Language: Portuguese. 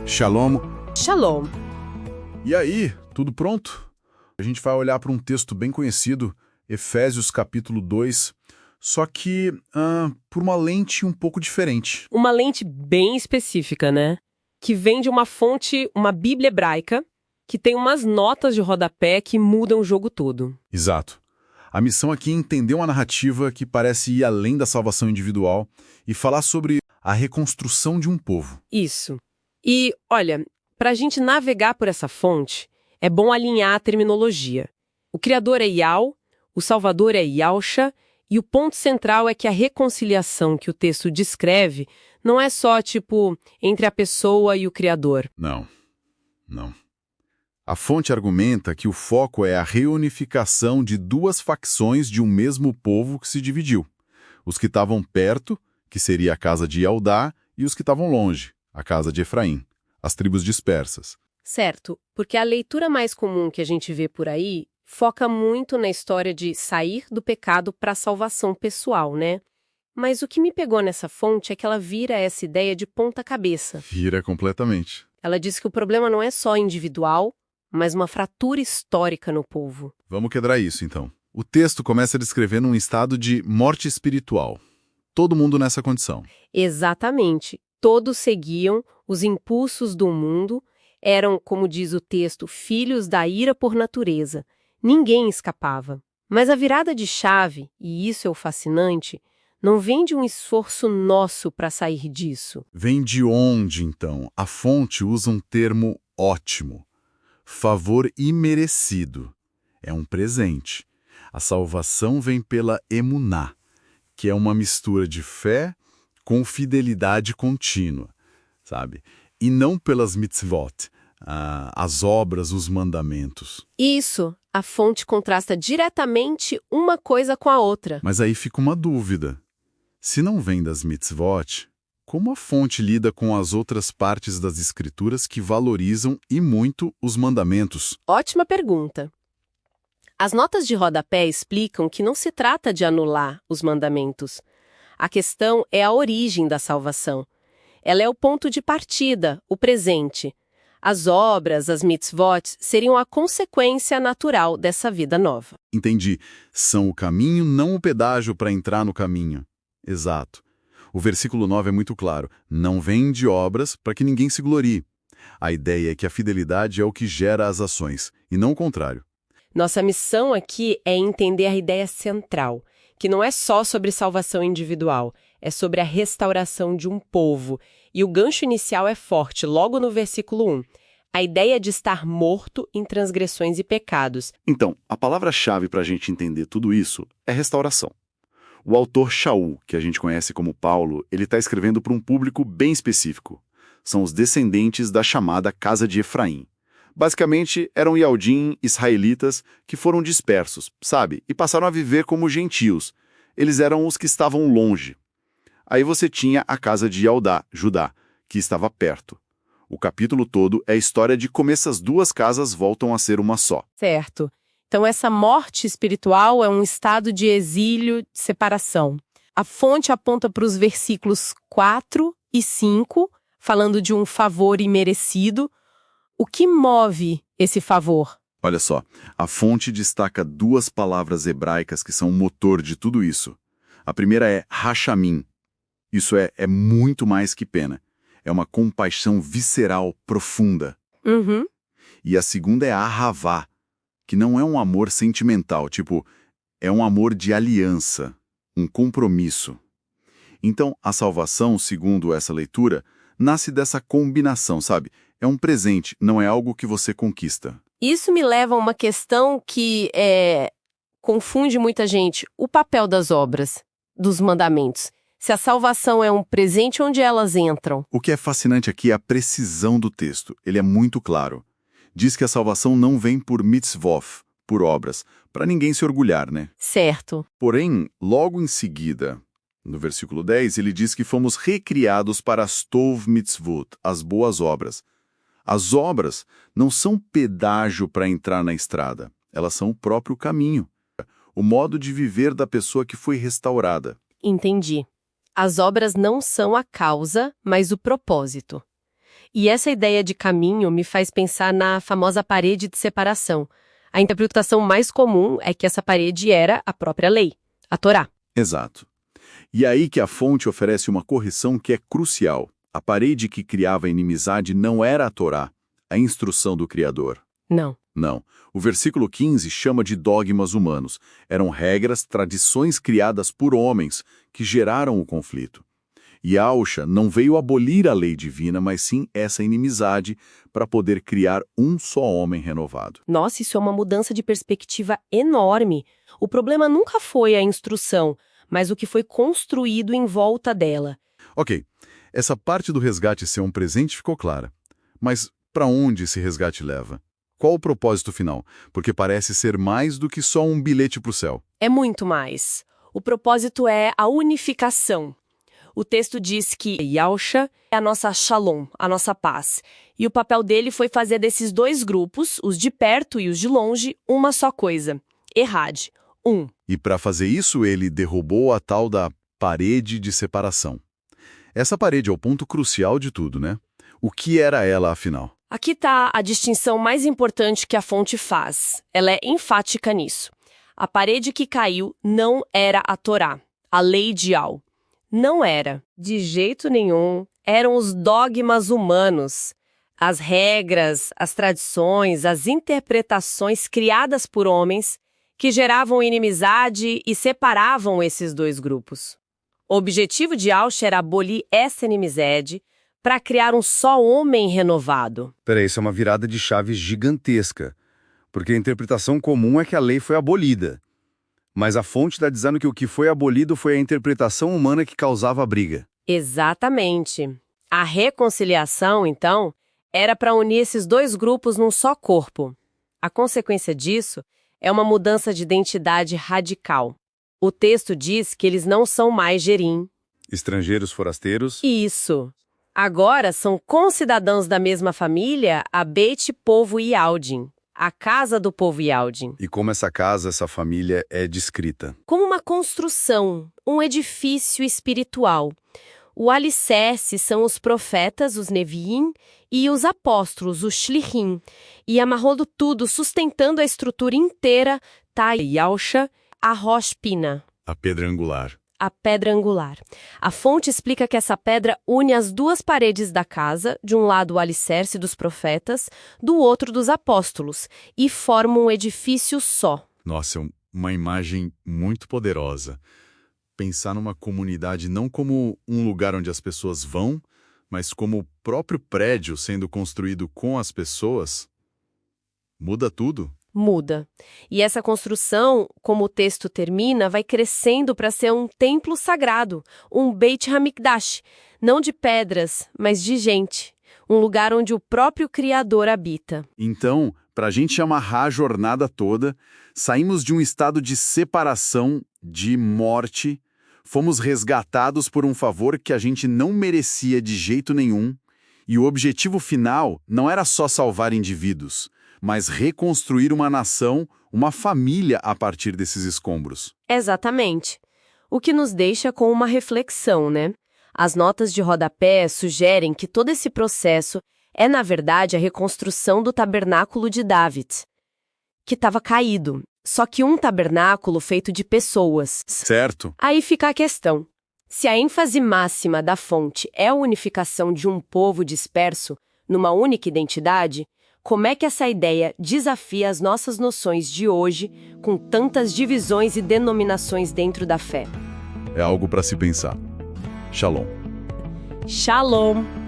Shalom. Shalom. E aí, tudo pronto? A gente vai olhar para um texto bem conhecido, Efésios capítulo 2, só que por uma lente um pouco diferente. Uma lente bem específica, né? Que vem de uma fonte, uma Bíblia hebraica, que tem umas notas de rodapé que mudam o jogo todo. Exato. A missão aqui é entender uma narrativa que parece ir além da salvação individual e falar sobre a reconstrução de um povo. Isso. E, olha, para a gente navegar por essa fonte, é bom alinhar a terminologia. O Criador é Yahweh, o Salvador é Yahusha, e o ponto central é que a reconciliação que o texto descreve não é só, entre a pessoa e o Criador. Não. A fonte argumenta que o foco é a reunificação de duas facções de um mesmo povo que se dividiu. Os que estavam perto, que seria a casa de Eldá, e os que estavam longe, a casa de Efraim, as tribos dispersas. Certo, porque a leitura mais comum que a gente vê por aí foca muito na história de sair do pecado para a salvação pessoal, né? Mas o que me pegou nessa fonte é que ela vira essa ideia de ponta cabeça. Vira completamente. Ela diz que o problema não é só individual, mas uma fratura histórica no povo. Vamos quebrar isso, então. O texto começa descrevendo um estado de morte espiritual. Todo mundo nessa condição. Exatamente. Todos seguiam os impulsos do mundo, eram, como diz o texto, filhos da ira por natureza. Ninguém escapava. Mas a virada de chave, e isso é o fascinante, não vem de um esforço nosso para sair disso. Vem de onde, então? A fonte usa um termo ótimo. Favor imerecido. É um presente. A salvação vem pela emuná, que é uma mistura de fé com fidelidade contínua, sabe? E não pelas mitzvot, as obras, os mandamentos. Isso, a fonte contrasta diretamente uma coisa com a outra. Mas aí fica uma dúvida. Se não vem das mitzvot, como a fonte lida com as outras partes das escrituras que valorizam e muito os mandamentos? Ótima pergunta. As notas de rodapé explicam que não se trata de anular os mandamentos. A questão é a origem da salvação. Ela é o ponto de partida, o presente. As obras, as mitzvot, seriam a consequência natural dessa vida nova. Entendi. São o caminho, não o pedágio para entrar no caminho. Exato. O versículo 9 é muito claro. Não vem de obras para que ninguém se glorie. A ideia é que a fidelidade é o que gera as ações, e não o contrário. Nossa missão aqui é entender a ideia central, que não é só sobre salvação individual, é sobre a restauração de um povo. E o gancho inicial é forte, logo no versículo 1. A ideia de estar morto em transgressões e pecados. Então, a palavra-chave para a gente entender tudo isso é restauração. O autor Shaul, que a gente conhece como Paulo, ele está escrevendo para um público bem específico. São os descendentes da chamada Casa de Efraim. Basicamente, eram Yaldim, israelitas, que foram dispersos, sabe? E passaram a viver como gentios. Eles eram os que estavam longe. Aí você tinha a casa de Eldá, Judá, que estava perto. O capítulo todo é a história de como essas duas casas voltam a ser uma só. Certo. Então essa morte espiritual é um estado de exílio, de separação. A fonte aponta para os versículos 4 e 5, falando de um favor imerecido. O que move esse favor? Olha só, a fonte destaca duas palavras hebraicas que são o motor de tudo isso. A primeira é rachamim. Isso é muito mais que pena. É uma compaixão visceral profunda. Uhum. E a segunda é ahavá, que não é um amor sentimental, é um amor de aliança, um compromisso. Então, a salvação, segundo essa leitura, nasce dessa combinação, sabe? É um presente, não é algo que você conquista. Isso me leva a uma questão que confunde muita gente. O papel das obras, dos mandamentos. Se a salvação é um presente, onde elas entram? O que é fascinante aqui é a precisão do texto. Ele é muito claro. Diz que a salvação não vem por mitzvot, por obras, para ninguém se orgulhar, né? Certo. Porém, logo em seguida, no versículo 10, ele diz que fomos recriados para as tov mitzvot, as boas obras. As obras não são pedágio para entrar na estrada, elas são o próprio caminho, o modo de viver da pessoa que foi restaurada. Entendi. As obras não são a causa, mas o propósito. E essa ideia de caminho me faz pensar na famosa parede de separação. A interpretação mais comum é que essa parede era a própria lei, a Torá. Exato. E aí que a fonte oferece uma correção que é crucial. A parede que criava a inimizade não era a Torá, a instrução do Criador. Não. Não. O versículo 15 chama de dogmas humanos. Eram regras, tradições criadas por homens que geraram o conflito. E Yahushua não veio abolir a lei divina, mas sim essa inimizade para poder criar um só homem renovado. Nossa, isso é uma mudança de perspectiva enorme. O problema nunca foi a instrução, mas o que foi construído em volta dela. Ok, essa parte do resgate ser um presente ficou clara. Mas para onde esse resgate leva? Qual o propósito final? Porque parece ser mais do que só um bilhete para o céu. É muito mais. O propósito é a unificação. O texto diz que Yahushua é a nossa shalom, a nossa paz. E o papel dele foi fazer desses dois grupos, os de perto e os de longe, uma só coisa. Errad, um. E para fazer isso, ele derrubou a tal da parede de separação. Essa parede é o ponto crucial de tudo, né? O que era ela, afinal? Aqui está a distinção mais importante que a fonte faz. Ela é enfática nisso. A parede que caiu não era a Torá, a lei de Al. Não era, de jeito nenhum. Eram os dogmas humanos. As regras, as tradições, as interpretações criadas por homens que geravam inimizade e separavam esses dois grupos. O objetivo de Yahushua era abolir essa inimizade para criar um só homem renovado. Peraí, isso é uma virada de chave gigantesca, porque a interpretação comum é que a lei foi abolida. Mas a fonte está dizendo que o que foi abolido foi a interpretação humana que causava a briga. Exatamente. A reconciliação, então, era para unir esses dois grupos num só corpo. A consequência disso é uma mudança de identidade radical. O texto diz que eles não são mais Gerim. Estrangeiros forasteiros? Isso. Agora são concidadãos da mesma família, a Beit Povo Yaldin, a casa do povo Yaldin. E como essa casa, essa família é descrita? Como uma construção, um edifício espiritual. O alicerce são os profetas, os Neviim, e os apóstolos, os Shlichim. E amarrando tudo, sustentando a estrutura inteira, tá Yahushua, a Rosh Pina. A pedra angular. A pedra angular. A fonte explica que essa pedra une as duas paredes da casa, de um lado o alicerce dos profetas, do outro dos apóstolos, e forma um edifício só. Nossa, é uma imagem muito poderosa. Pensar numa comunidade não como um lugar onde as pessoas vão, mas como o próprio prédio sendo construído com as pessoas, muda tudo. Muda. E essa construção, como o texto termina, vai crescendo para ser um templo sagrado, um Beit HaMikdash, não de pedras, mas de gente. Um lugar onde o próprio Criador habita. Então, para a gente amarrar a jornada toda, saímos de um estado de separação, de morte, fomos resgatados por um favor que a gente não merecia de jeito nenhum, e o objetivo final não era só salvar indivíduos, mas reconstruir uma nação, uma família a partir desses escombros. Exatamente. O que nos deixa com uma reflexão, né? As notas de rodapé sugerem que todo esse processo é, na verdade, a reconstrução do tabernáculo de David, que estava caído. Só que um tabernáculo feito de pessoas. Certo. Aí fica a questão. Se a ênfase máxima da fonte é a unificação de um povo disperso numa única identidade, como é que essa ideia desafia as nossas noções de hoje, com tantas divisões e denominações dentro da fé? É algo para se pensar. Shalom. Shalom!